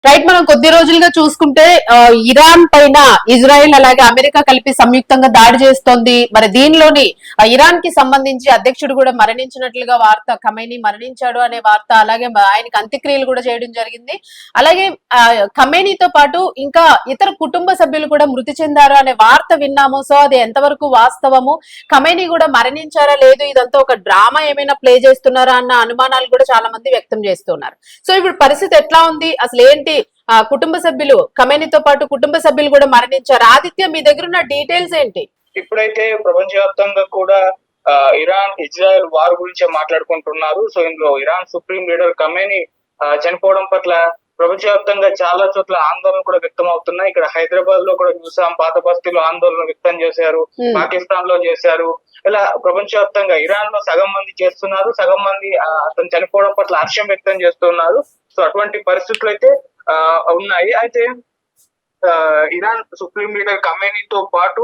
Right. మనం కొద్ది రోజులుగా చూసుకుంటే ఇరాన్ పైన ఇజ్రాయెల్ అలాగే అమెరికా కలిపి సంయుక్తంగా దాడి చేస్తోంది. మరి దీనిలోని ఇరాన్ కి సంబంధించి అధ్యక్షుడు కూడా మరణించినట్లుగా వార్త, ఖమేనీ మరణించాడు అనే వార్త, అలాగే ఆయనకి అంత్యక్రియలు కూడా చేయడం జరిగింది. అలాగే ఖమేనీతో పాటు ఇంకా ఇతర కుటుంబ సభ్యులు కూడా మృతి చెందారు అనే వార్త విన్నాము. సో అది ఎంతవరకు వాస్తవము, ఖమేనీ కూడా మరణించారా లేదు, ఇదంతా ఒక డ్రామా ఏమైనా ప్లే చేస్తున్నారా అన్న అనుమానాలు కూడా చాలా మంది వ్యక్తం చేస్తున్నారు. సో ఇప్పుడు పరిస్థితి ఎట్లా ఉంది, అసలు ఏంటి? కుటుంబ సభ్యులు, ఖమేనీతో పాటు కుటుంబ సభ్యులు కూడా మరణించారు. ఆదిత్య, మీ దగ్గర ఉన్న డీటెయిల్స్ ఏంటి? ఇప్పుడైతే ప్రపంచవ్యాప్తంగా కూడా ఇరాన్ ఇజ్రాయెల్ వార్ గురించే మాట్లాడుకుంటున్నారు. సో ఇందులో ఇరాన్ సుప్రీం లీడర్ ఖమేనీ చనిపోవడం పట్ల ప్రపంచవ్యాప్తంగా చాలా చోట్ల ఆందోళన కూడా వ్యక్తం అవుతున్నాయి. ఇక్కడ హైదరాబాద్ లో కూడా చూసాం, పాత బస్తీలో ఆందోళన వ్యక్తం చేశారు, పాకిస్తాన్ లో చేశారు. ఇలా ప్రపంచవ్యాప్తంగా ఇరాన్ లో సగం మంది చేస్తున్నారు, సగం మంది అతను చనిపోవడం పట్ల హర్షం వ్యక్తం చేస్తున్నారు. సో అటువంటి పరిస్థితులు అయితే ఉన్నాయి. అయితే ఇరాన్ సుప్రీం లీడర్ ఖమేనీతో పాటు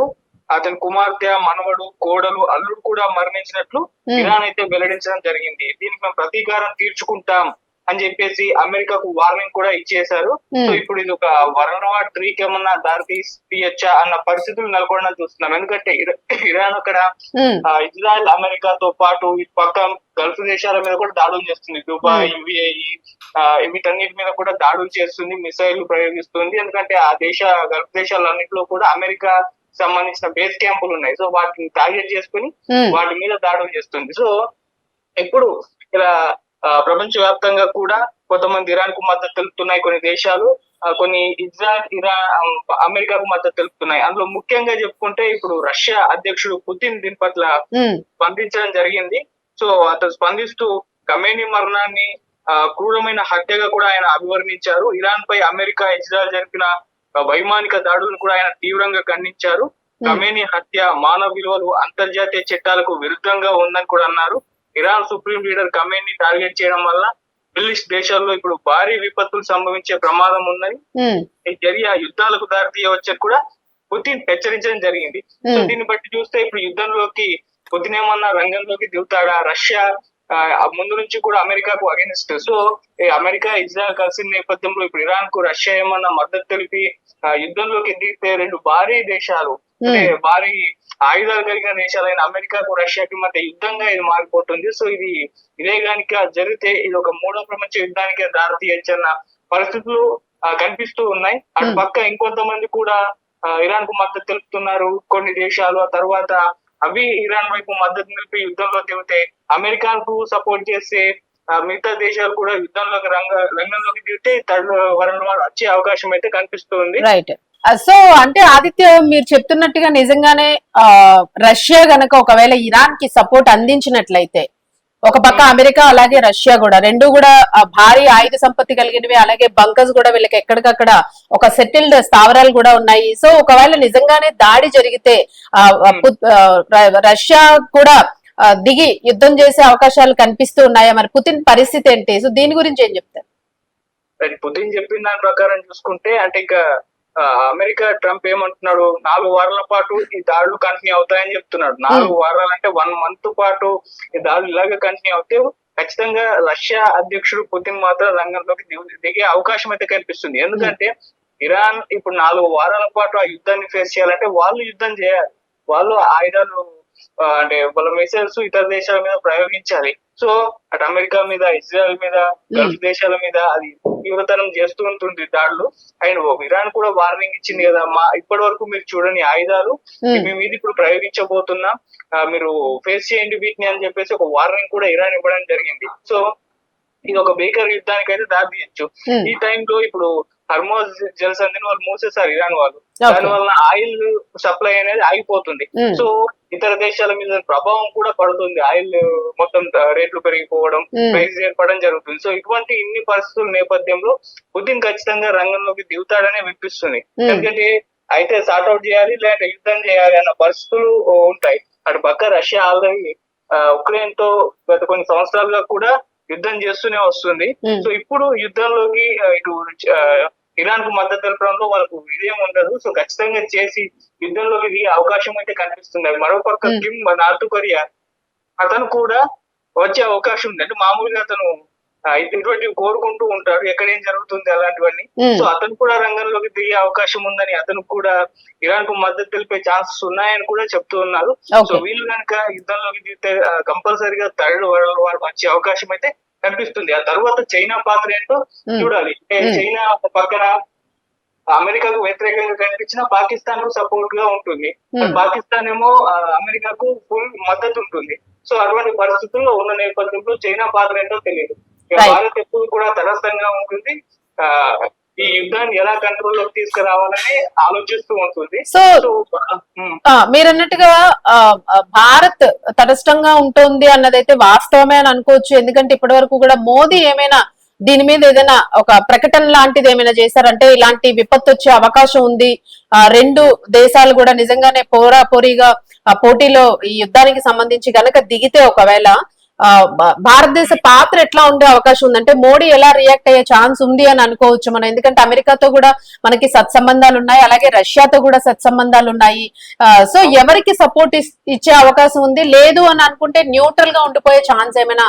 అతని కుమార్తె, మనవడు, కోడలు, అల్లుడు కూడా మరణించినట్లు ఇరాన్ అయితే వెల్లడించడం జరిగింది. దీనికి మేము ప్రతీకారం తీర్చుకుంటాం అని చెప్పేసి అమెరికాకు వార్నింగ్ కూడా ఇచ్చేశారు. సో ఇప్పుడు ఇది ఒక వరల్డ్ వార్ 3 ఏమన్నా దారి తీయచ్చా అన్న పరిస్థితులు నెలకొనడం చూస్తున్నాం. ఎందుకంటే ఇరాన్ అక్కడ ఇజ్రాయెల్, అమెరికాతో పాటు ఈ పక్క గల్ఫ్ దేశాల మీద కూడా దాడులు చేస్తుంది. దుబాయ్, యుఏఈ వీటన్నిటి మీద కూడా దాడులు చేస్తుంది, మిసైల్ ప్రయోగిస్తుంది. ఎందుకంటే ఆ గల్ఫ్ దేశాలన్నింటిలో కూడా అమెరికా సంబంధించిన బేస్ క్యాంపులు ఉన్నాయి. సో వాటిని టార్గెట్ చేసుకుని వాటి మీద దాడులు చేస్తుంది. సో ఇప్పుడు ఇలా ప్రపంచ వ్యాప్తంగా కూడా కొంతమంది ఇరాన్ కు మద్దతు తెలుపుతున్నాయి కొన్ని దేశాలు, కొన్ని ఇజ్రాయెల్, అమెరికాకు మద్దతు తెలుపుతున్నాయి. అందులో ముఖ్యంగా చెప్పుకుంటే ఇప్పుడు రష్యా అధ్యక్షుడు పుతిన్ దీని పట్ల స్పందించడం జరిగింది. సో అతను స్పందిస్తూ ఖమేనీ మరణాన్ని క్రూరమైన హత్యగా కూడా ఆయన అభివర్ణించారు. ఇరాన్ పై అమెరికా, ఇజ్రాయెల్ జరిపిన వైమానిక దాడులను కూడా ఆయన తీవ్రంగా ఖండించారు. ఖమేనీ హత్య మానవ విలువలు, అంతర్జాతీయ చట్టాలకు విరుద్ధంగా ఉందని కూడా అన్నారు. Iran supreme leader Khamenei target చేయడం వల్ల మిడిల్ ఈస్ట్ దేశాల్లో ఇప్పుడు భారీ విపత్తులు సంభవించే ప్రమాదం ఉందని, ఈ చర్య యుద్ధాలకు దారితీయవచ్చని కూడా పుతిన్ హెచ్చరించడం జరిగింది. సో దీన్ని బట్టి చూస్తే ఇప్పుడు యుద్ధంలోకి పుతిన్ ఏమన్నా రంగంలోకి దిగుతాడా? రష్యా ముందు నుంచి కూడా అమెరికాకు అగెనిస్ట్. సో అమెరికా, ఇజ్రాయెల్ కలిసిన నేపథ్యంలో ఇప్పుడు ఇరాన్ కు రష్యా ఏమన్నా మద్దతు తెలిపి యుద్ధంలోకి దిగితే రెండు భారీ దేశాలు, అంటే భారీ ఆయుధాలు కలిగిన దేశాలైన అమెరికాకు, రష్యాకి మధ్య యుద్ధంగా ఇది మారిపోతుంది. సో ఇదే కనుక జరిగితే ఇది ఒక మూడో ప్రపంచ యుద్ధానికి దారితీయచ్చన్న పరిస్థితులు కనిపిస్తూ ఉన్నాయి. అటు పక్క ఇంకొంతమంది కూడా ఇరాన్ కు మద్దతు తెలుపుతున్నారు కొన్ని దేశాలు. ఆ తర్వాత అవి ఇరాన్ వైపు మద్దతు నిలిపి యుద్ధంలో దిగితే అమెరికాకు సపోర్ట్ చేసే మిగతా దేశాలు కూడా రంగంలోకి దిగితే థర్డ్ వరల్డ్ వార్ వచ్చే అవకాశం అయితే కనిపిస్తుంది. రైట్. సో అంటే ఆదిత్య, మీరు చెప్తున్నట్టుగా నిజంగానే రష్యా గనక ఒకవేళ ఇరాన్ కి సపోర్ట్ అందించినట్లయితే, ఒక పక్క అమెరికా అలాగే రష్యా కూడా రెండు కూడా భారీ ఆయుధ సంపత్తి కలిగినవి, అలాగే బంకర్స్ కూడా వీళ్ళకి ఎక్కడికక్కడ ఒక సెటిల్డ్ స్థావరాలు కూడా ఉన్నాయి. సో ఒకవేళ నిజంగానే దాడి జరిగితే రష్యా కూడా దిగి యుద్ధం చేసే అవకాశాలు కనిపిస్తూ ఉన్నాయా? మరి పుతిన్ పరిస్థితి ఏంటి? సో దీని గురించి ఏం చెప్తారు? పుతిన్ చెప్పిన దాని ప్రకారం చూసుకుంటే, అంటే ఇంకా అమెరికా ట్రంప్ ఏమంటున్నాడు, 4 వారాల పాటు ఈ దాడులు కంటిన్యూ అవుతాయని చెప్తున్నాడు. 4 వారాలు అంటే 1 మంత్ పాటు ఈ దాడులు ఇలాగే కంటిన్యూ అవుతే ఖచ్చితంగా రష్యా అధ్యక్షుడు పుతిన్ మాత్రం రంగంలోకి దిగే అవకాశం అయితే కనిపిస్తుంది. ఎందుకంటే ఇరాన్ ఇప్పుడు 4 వారాల పాటు ఆ యుద్ధాన్ని ఫేస్ చేయాలంటే వాళ్ళు యుద్ధం చేయాలి, వాళ్ళు ఆయుధాలు అంటే వాళ్ళ మిసైల్స్ ఇతర దేశాల మీద ప్రయోగించాలి. సో అటు అమెరికా మీద, ఇజ్రాయెల్ మీద, గల్ఫ్ దేశాల మీద అది తీవ్రతరం చేస్తూ ఉంటుంది దాడులు. అండ్ ఇరాన్ కూడా వార్నింగ్ ఇచ్చింది కదా, ఇప్పటి వరకు మీరు చూడని ఆయుధాలు మీ మీద ఇప్పుడు ప్రయోగించబోతున్నాం, మీరు ఫేస్ చేయండి వీటిని అని చెప్పేసి ఒక వార్నింగ్ కూడా ఇరాన్ ఇవ్వడం జరిగింది. సో ఇది ఒక భీకర యుద్ధానికి అయితే దారి తీయచ్చు. ఈ టైంలో ఇప్పుడు హర్మోజ్ జలసంధిని వాళ్ళు మూసేశారు ఇరాన్ వాళ్ళు, దాని వలన ఆయిల్ సప్లై అనేది ఆగిపోతుంది. సో ఇతర దేశాల మీద ప్రభావం కూడా పడుతుంది, ఆయిల్ మొత్తం రేట్లు పెరిగిపోవడం, ప్రైస్ ఏర్పడడం జరుగుతుంది. సో ఇన్ని పరిస్థితుల నేపథ్యంలో పుతిన్ ఖచ్చితంగా రంగంలోకి దిగుతాడనే వినిపిస్తుంది. ఎందుకంటే అయితే సార్ట్అవుట్ చేయాలి లేదంటే యుద్ధం చేయాలి అన్న పరిస్థితులు ఉంటాయి. అటు పక్క రష్యా ఆల్రెడీ ఉక్రెయిన్ తో గత కొన్ని సంవత్సరాలుగా కూడా యుద్ధం చేస్తూనే వస్తుంది. సో ఇప్పుడు యుద్ధంలోకి ఇటు ఇరాన్ కు మద్దతు తెలపడంలో వాళ్ళకు ఇదేం ఉండదు. సో ఖచ్చితంగా చేసి యుద్ధంలోకి దిగే అవకాశం అయితే కనిపిస్తుంది. మరోపక్క కిమ్, నార్త్ కొరియా, అతను కూడా వచ్చే అవకాశం ఉంది. అంటే మామూలుగా అతను ఇటువంటివి కోరుకుంటూ ఉంటారు, ఎక్కడ ఏం జరుగుతుంది అలాంటివన్నీ. సో అతను కూడా రంగంలోకి దిగే అవకాశం ఉందని, అతను కూడా ఇరాన్ కు మద్దతు తెలిపే ఛాన్సెస్ ఉన్నాయని కూడా చెప్తూ ఉన్నారు. సో వీళ్ళు కనుక యుద్ధంలోకి దిగితే కంపల్సరీగా థర్డ్ వరల్డ్ వార్ వచ్చే అవకాశం అయితే కనిపిస్తుంది. ఆ తర్వాత చైనా పాత్ర ఏంటో చూడాలి. చైనా ఒక పక్కన అమెరికాకు వ్యతిరేకంగా కనిపించిన పాకిస్తాన్ కు సపోర్ట్ గా ఉంటుంది, పాకిస్తాన్ ఏమో అమెరికాకు ఫుల్ మద్దతు ఉంటుంది. సో అటువంటి పరిస్థితుల్లో ఉన్న నేపథ్యంలో చైనా పాత్ర ఏంటో తెలియదు. భారత్ ఎప్పుడు కూడా తటస్థంగా ఉంటుంది, ఈ యుద్ధాన్ని ఎలా కంట్రోల్ లోకి తీసుకురావాలని ఆలోచిస్తూ ఉంటుంది. సో మీరు అన్నట్టుగా భారత్ తటస్థంగా ఉంటుంది అన్నదైతే వాస్తవమే అని అనుకోవచ్చు. ఎందుకంటే ఇప్పటి వరకు కూడా మోదీ ఏమైనా దీని మీద ఏదైనా ఒక ప్రకటన లాంటిది ఏమైనా చేశారంటే ఇలాంటి విపత్తు వచ్చే అవకాశం ఉంది, రెండు దేశాలు కూడా నిజంగానే పోరీగా పోటీలో ఈ యుద్ధానికి సంబంధించి గనక దిగితే ఒకవేళ భారతదేశ పాత్ర ఎట్లా ఉండే అవకాశం ఉందంటే మోడీ ఎలా రియాక్ట్ అయ్యే ఛాన్స్ ఉంది అని అనుకోవచ్చు మనం. ఎందుకంటే అమెరికాతో కూడా మనకి సత్సంబంధాలు ఉన్నాయి, అలాగే రష్యాతో కూడా సత్సంబంధాలు ఉన్నాయి. సో ఎవరికి సపోర్ట్ ఇచ్చే అవకాశం ఉంది, లేదు అని అనుకుంటే న్యూట్రల్ గా ఉండిపోయే ఛాన్స్ ఏమైనా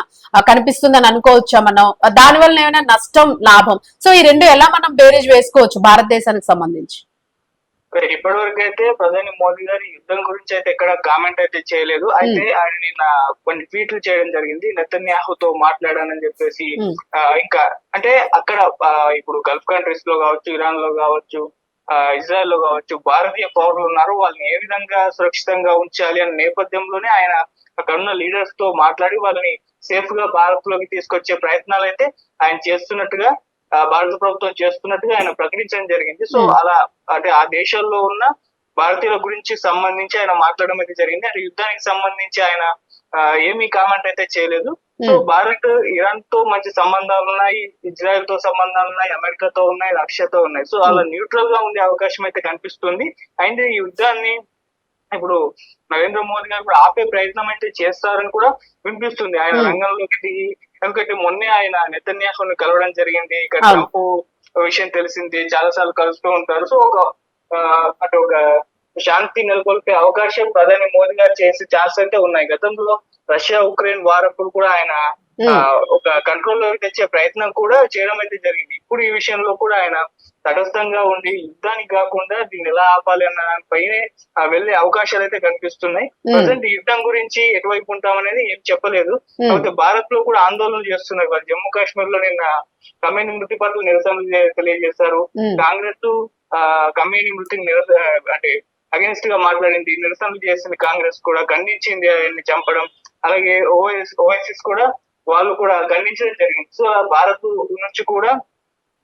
కనిపిస్తుంది అని అనుకోవచ్చా మనం? దానివల్ల ఏమైనా నష్టం లాభం, సో ఈ రెండు ఎలా మనం బేరేజ్ వేసుకోవచ్చు భారతదేశానికి సంబంధించి? ఇప్పటి వరకు అయితే ప్రధాని మోదీ గారి యుద్ధం గురించి అయితే ఎక్కడ కామెంట్ అయితే చేయలేదు. అయితే ఆయన నిన్న కొన్ని ట్వీట్లు చేయడం జరిగింది, నెతన్యాహుతో మాట్లాడానని చెప్పేసి. ఇంకా అంటే అక్కడ ఇప్పుడు గల్ఫ్ కంట్రీస్ లో కావచ్చు, ఇరాన్ లో కావచ్చు, ఇజ్రాయెల్ లో కావచ్చు, భారతీయ పౌరులు ఉన్నారు, వాళ్ళని ఏ విధంగా సురక్షితంగా ఉంచాలి అనే నేపథ్యంలోనే ఆయన అక్కడ ఉన్న లీడర్స్ తో మాట్లాడి వాళ్ళని సేఫ్ గా భారత్ లోకి తీసుకొచ్చే ప్రయత్నాలు అయితే ఆయన చేస్తున్నట్టుగా, భారత ప్రభుత్వం చేస్తున్నట్టుగా ఆయన ప్రకటించడం జరిగింది. సో అలా అంటే ఆ దేశాల్లో ఉన్న భారతీయుల గురించి సంబంధించి ఆయన మాట్లాడడం అయితే జరిగింది. అంటే యుద్ధానికి సంబంధించి ఆయన ఏమీ కామెంట్ అయితే చేయలేదు. సో భారత్ ఇరాన్ తో మంచి సంబంధాలు ఉన్నాయి, ఇజ్రాయెల్ తో సంబంధాలు ఉన్నాయి, అమెరికాతో ఉన్నాయి, రష్యాతో ఉన్నాయి. సో అలా న్యూట్రల్ గా ఉండే అవకాశం అయితే కనిపిస్తుంది. అండ్ ఈ యుద్ధాన్ని ఇప్పుడు నరేంద్ర మోదీ గారు కూడా ఆపే ప్రయత్నం అయితే చేస్తారని కూడా వినిపిస్తుంది ఆయన రంగంలోకి దిగి. ఎందుకంటే మొన్నే ఆయన నెతన్యాహుని కలవడం జరిగింది. ఇక ట్రంప్ విషయం తెలిసింది, చాలా సార్లు కలుస్తూ ఉంటారు. సో అంటే ఒక శాంతి నెలకొల్పే అవకాశం ప్రధాని మోదీ గారు చేసే ఛాన్స్ అయితే ఉన్నాయి. గతంలో రష్యా ఉక్రెయిన్ వార్ అప్పుడు కూడా ఆయన ఒక కంట్రోల్ లోకి తెచ్చే ప్రయత్నం కూడా చేయడం అయితే జరిగింది. ఇప్పుడు ఈ విషయంలో కూడా ఆయన తటస్థంగా ఉండి యుద్ధానికి కాకుండా దీన్ని ఎలా ఆపాలి అన్న దానిపైనే వెళ్లే అవకాశాలు అయితే కనిపిస్తున్నాయి. ప్రజెంట్ యుద్ధం గురించి ఎటువైపు ఉంటామనేది ఏం చెప్పలేదు. అయితే భారత్ లో కూడా ఆందోళన చేస్తున్నారు. వాళ్ళు జమ్మూ కాశ్మీర్ లో నిన్న ఖమేని మృతి పట్ల నిరసనలు తెలియజేశారు. కాంగ్రెస్ ఖమేని మృతిని అంటే అగేన్స్ట్ గా మాట్లాడింది, నిరసనలు చేసింది. కాంగ్రెస్ కూడా ఖండించింది ఆయన్ని చంపడం. అలాగే ఓఐసిస్ కూడా వాళ్ళు కూడా ఖండించడం జరిగింది. సో భారత్ నుంచి కూడా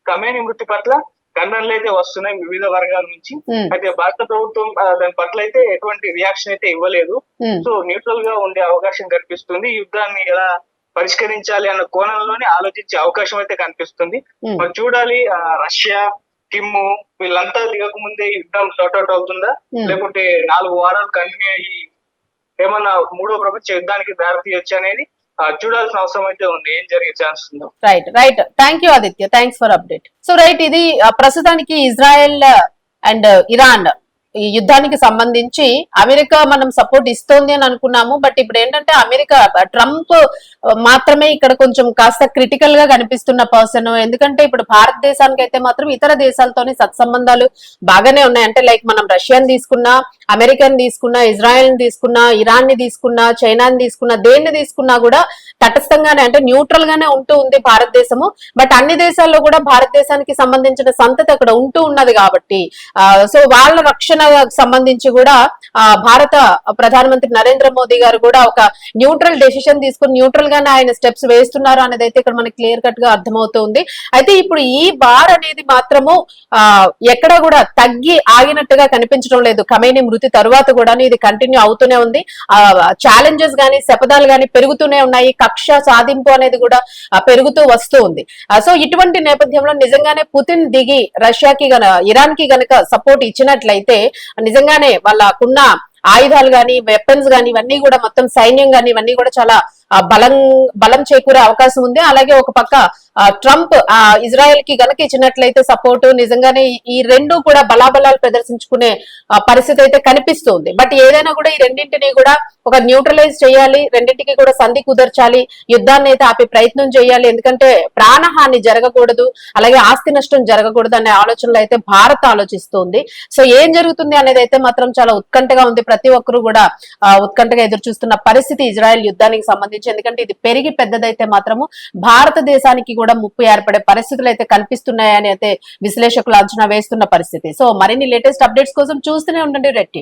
ఖమేని మృతి పట్ల ఖండనలు అయితే వస్తున్నాయి వివిధ వర్గాల నుంచి. అయితే భారత ప్రభుత్వం దాని పట్ల అయితే ఎటువంటి రియాక్షన్ అయితే ఇవ్వలేదు. సో న్యూట్రల్ గా ఉండే అవకాశం కనిపిస్తుంది. యుద్ధాన్ని ఎలా పరిష్కరించాలి అన్న కోణంలోనే ఆలోచించే అవకాశం అయితే కనిపిస్తుంది. మరి చూడాలి, రష్యా కిమ్ము వీళ్ళంతా దిగక ముందే యుద్ధం షార్ట్అవుట్ అవుతుందా, లేకుంటే 4 వారాలు కంటిన్యూ అయ్యి ఏమన్నా మూడో ప్రపంచ యుద్ధానికి దారి తీయొచ్చు అనేది చూడాల్సిన అవసరం అయితే ఉంది, ఏం జరిగే ఛాన్స్ ఉందో. Right thank you Aditya, thanks for update. So right, ఇది ప్రస్తుతానికి ఇజ్రాయెల్ అండ్ ఇరాన్ ఈ యుద్ధానికి సంబంధించి అమెరికా మనం సపోర్ట్ ఇస్తోంది అని అనుకున్నాము. బట్ ఇప్పుడు ఏంటంటే అమెరికా ట్రంప్ మాత్రమే ఇక్కడ కొంచెం కాస్త క్రిటికల్ గా కనిపిస్తున్న పర్సన్. ఎందుకంటే ఇప్పుడు భారతదేశానికి అయితే మాత్రం ఇతర దేశాలతోనే సత్సంబంధాలు బాగానే ఉన్నాయి. అంటే లైక్ మనం రష్యాని తీసుకున్నా, అమెరికన్ తీసుకున్నా, ఇజ్రాయెల్ ని తీసుకున్నా, ఇరాన్ ని తీసుకున్నా, చైనాని తీసుకున్నా, దేన్ని తీసుకున్నా కూడా తటస్థంగానే అంటే న్యూట్రల్ గానే ఉంటూ ఉంది భారతదేశము. బట్ అన్ని దేశాల్లో కూడా భారతదేశానికి సంబంధించిన సంతతి అక్కడ ఉంటూ ఉన్నది కాబట్టి సో వాళ్ళ రక్షణ సంబంధించి కూడా భారత ప్రధానమంత్రి నరేంద్ర మోదీ గారు కూడా ఒక న్యూట్రల్ డెసిషన్ తీసుకుని న్యూట్రల్ గానే ఆయన స్టెప్స్ వేస్తున్నారు అనేది అయితే ఇక్కడ మనకి క్లియర్ కట్ గా అర్థమవుతుంది. అయితే ఇప్పుడు ఈ వార్ అనేది మాత్రము ఎక్కడ కూడా తగ్గి ఆగినట్టుగా కనిపించడం లేదు. ఖమేని మృతి తరువాత కూడా ఇది కంటిన్యూ అవుతూనే ఉంది. ఛాలెంజెస్ గానీ శపథాలు గానీ పెరుగుతూనే ఉన్నాయి. కక్ష సాధింపు అనేది కూడా పెరుగుతూ వస్తూ ఉంది. సో ఇటువంటి నేపథ్యంలో నిజంగానే పుతిన్ దిగి రష్యాకి ఇరాన్ కి గనక సపోర్ట్ ఇచ్చినట్లయితే నిజంగానే వాళ్ళకున్న ఆయుధాలు గాని, వెపన్స్ గాని, ఇవన్నీ కూడా మొత్తం సైన్యం గాని ఇవన్నీ కూడా చాలా బలం చేకూరే అవకాశం ఉంది. అలాగే ఒక పక్క ట్రంప్ ఇజ్రాయెల్ కి గనక ఇచ్చినట్లయితే సపోర్టు నిజంగానే ఈ రెండు కూడా బలాబలాలు ప్రదర్శించుకునే పరిస్థితి అయితే కనిపిస్తుంది. బట్ ఏదైనా కూడా ఈ రెండింటిని కూడా ఒక న్యూట్రలైజ్ చేయాలి, రెండింటికి కూడా సంధి కుదర్చాలి, యుద్ధాన్ని అయితే ఆపే ప్రయత్నం చేయాలి. ఎందుకంటే ప్రాణహాని జరగకూడదు, అలాగే ఆస్తి నష్టం జరగకూడదు అనే ఆలోచనలు అయితే భారత్ ఆలోచిస్తుంది. సో ఏం జరుగుతుంది అనేది అయితే మాత్రం చాలా ఉత్కంఠగా ఉంది. ప్రతి ఒక్కరు కూడా ఉత్కంఠగా ఎదురు చూస్తున్న పరిస్థితి ఇజ్రాయెల్ యుద్ధానికి సంబంధించి. ఎందుకంటే ఇది పెరిగి పెద్దదైతే మాత్రము భారతదేశానికి కూడా ముప్పు ఏర్పడే పరిస్థితులు అయితే కల్పిస్తున్నాయని అయితే విశ్లేషకులు అంచనా వేస్తున్న పరిస్థితి. సో మరిన్ని లేటెస్ట్ అప్డేట్స్ కోసం చూస్తూనే ఉండండి రెడ్ టీవీ.